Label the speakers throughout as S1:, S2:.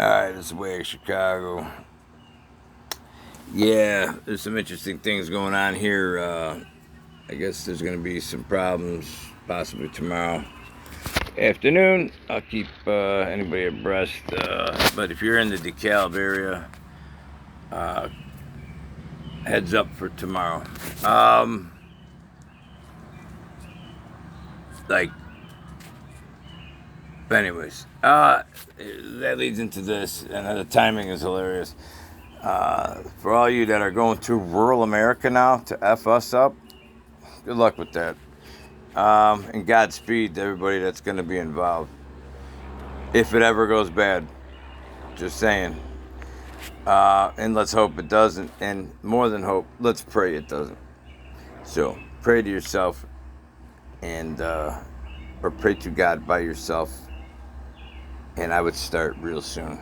S1: Alright, this is Wag Chicago. Yeah, there's some interesting things going on here. I guess there's going to be some problems possibly tomorrow afternoon. I'll keep anybody abreast. But if you're in the DeKalb area, heads up for tomorrow. Like, but anyways, that leads into this, and the timing is hilarious. For all you that are going through rural America now to F us up, good luck with that. And Godspeed to everybody that's going to be involved. If it ever goes bad. Just saying. And let's hope it doesn't. And more than hope, let's pray it doesn't. So, pray to yourself and, or pray to God by yourself. And I would start real soon.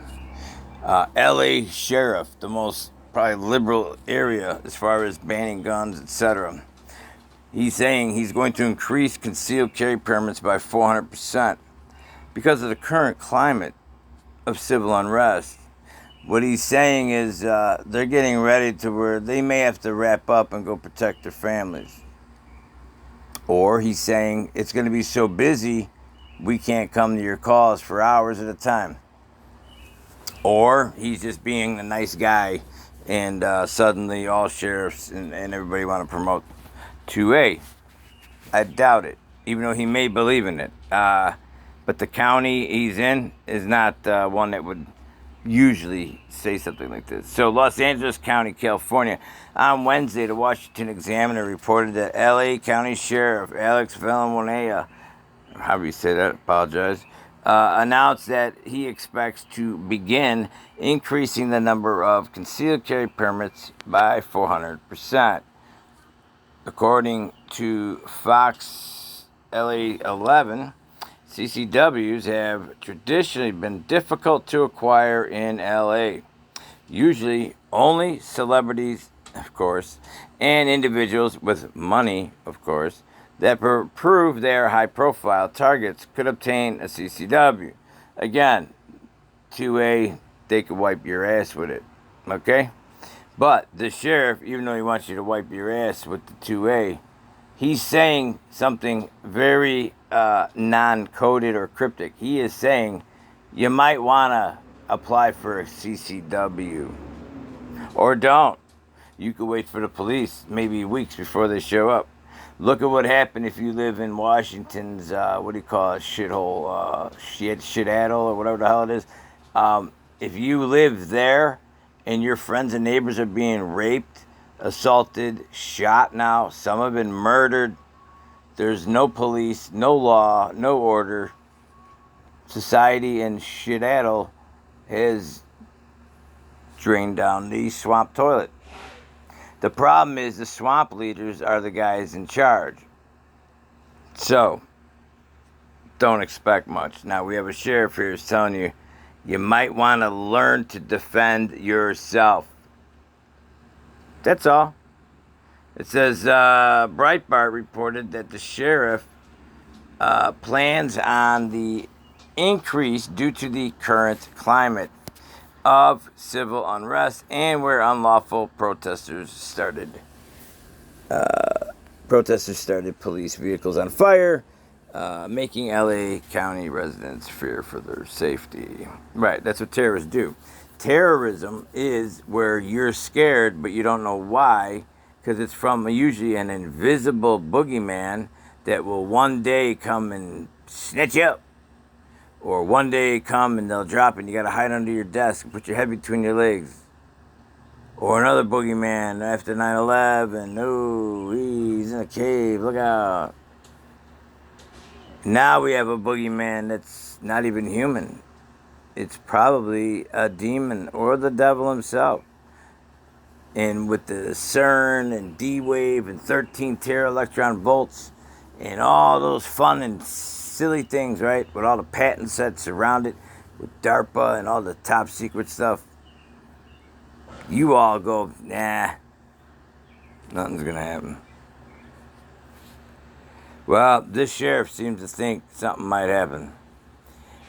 S1: L.A. Sheriff, the most probably liberal area as far as banning guns, etc. He's saying he's going to increase concealed carry permits by 400% because of the current climate of civil unrest. What he's saying is they're getting ready to where they may have to wrap up and go protect their families. Or he's saying it's going to be so busy we can't come to your calls for hours at a time. Or he's just being a nice guy and suddenly all sheriffs and everybody want to promote 2A. I doubt it, even though he may believe in it. But the county he's in is not one that would usually say something like this. So Los Angeles County, California. On Wednesday, the Washington Examiner reported that L.A. County Sheriff Alex Villanueva, however you say that, apologize, announced that he expects to begin increasing the number of concealed carry permits by 400%. According to Fox LA 11, CCWs have traditionally been difficult to acquire in LA. Usually only celebrities, of course, and individuals with money, of course, that prove they are high-profile targets could obtain a CCW. Again, 2A, they could wipe your ass with it, okay? But the sheriff, even though he wants you to wipe your ass with the 2A, he's saying something very non-coded or cryptic. He is saying you might want to apply for a CCW. Or don't. You could wait for the police maybe weeks before they show up. Look at what happened if you live in Washington's, what do you call it, shithole, shit-addle, or whatever the hell it is. If you live there and your friends and neighbors are being raped, assaulted, shot now, some have been murdered, there's no police, no law, no order. Society and shit-addle has drained down the swamp toilet. The problem is the swamp leaders are the guys in charge. So, don't expect much. Now, we have a sheriff here who's telling you, you might want to learn to defend yourself. That's all. It says, Breitbart reported that the sheriff plans on the increase due to the current climate of civil unrest and where unlawful protesters started police vehicles on fire, making L.A. County residents fear for their safety. Right, that's what terrorists do. Terrorism is where you're scared, but you don't know why, because it's from usually an invisible boogeyman that will one day come and snatch you up. Or one day come and they'll drop and you got to hide under your desk and put your head between your legs. Or another boogeyman after 9/11. Oh, he's in a cave. Look out. Now we have a boogeyman that's not even human. It's probably a demon or the devil himself. And with the CERN and D-Wave and 13 tera-electron volts and all those fun and silly things, right? With all the patent sets around it, with DARPA and all the top secret stuff. You all go, nah, nothing's gonna happen. Well, this sheriff seems to think something might happen.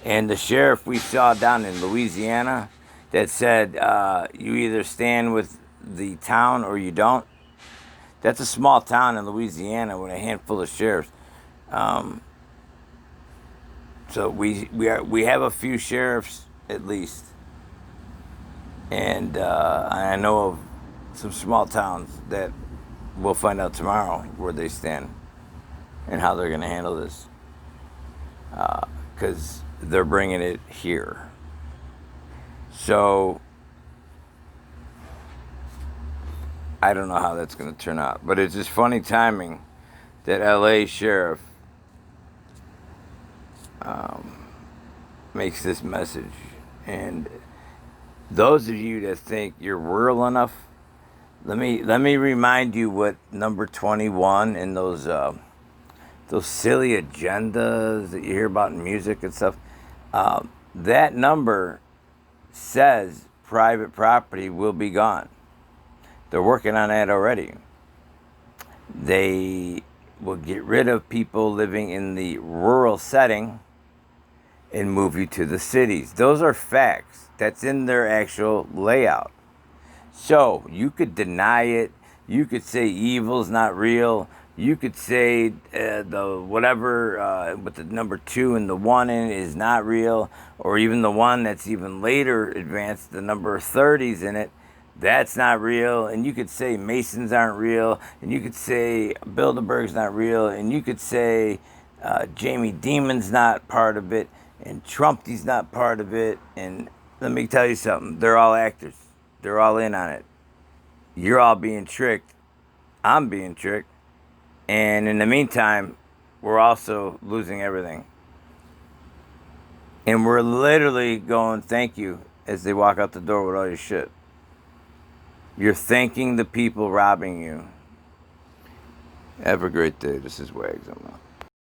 S1: And the sheriff we saw down in Louisiana that said you either stand with the town or you don't. That's a small town in Louisiana with a handful of sheriffs. Um, so we have a few sheriffs at least, and I know of some small towns that we'll find out tomorrow where they stand and how they're going to handle this, because they're bringing it here. So I don't know how that's going to turn out, but it's just funny timing that L.A. Sheriff makes this message. And those of you that think you're rural enough, let me remind you what number 21 in those silly agendas that you hear about in music and stuff. That number says private property will be gone. They're working on that already. They will get rid of people living in the rural setting and move you to the cities. Those are facts. That's in their actual layout. So you could deny it. You could say evil's not real. You could say the whatever with the number 2 and the 1 in it is not real, or even the one that's even later advanced, the number 30's in it, that's not real. And you could say Masons aren't real, and you could say Bilderberg's not real, and you could say Jamie Demon's not part of it, and Trumpy's not part of it. And let me tell you something, they're all actors. They're all in on it. You're all being tricked. I'm being tricked. And in the meantime, we're also losing everything. And we're literally going, thank you, as they walk out the door with all your shit. You're thanking the people robbing you. Have a great day. This is Wags. I'm out.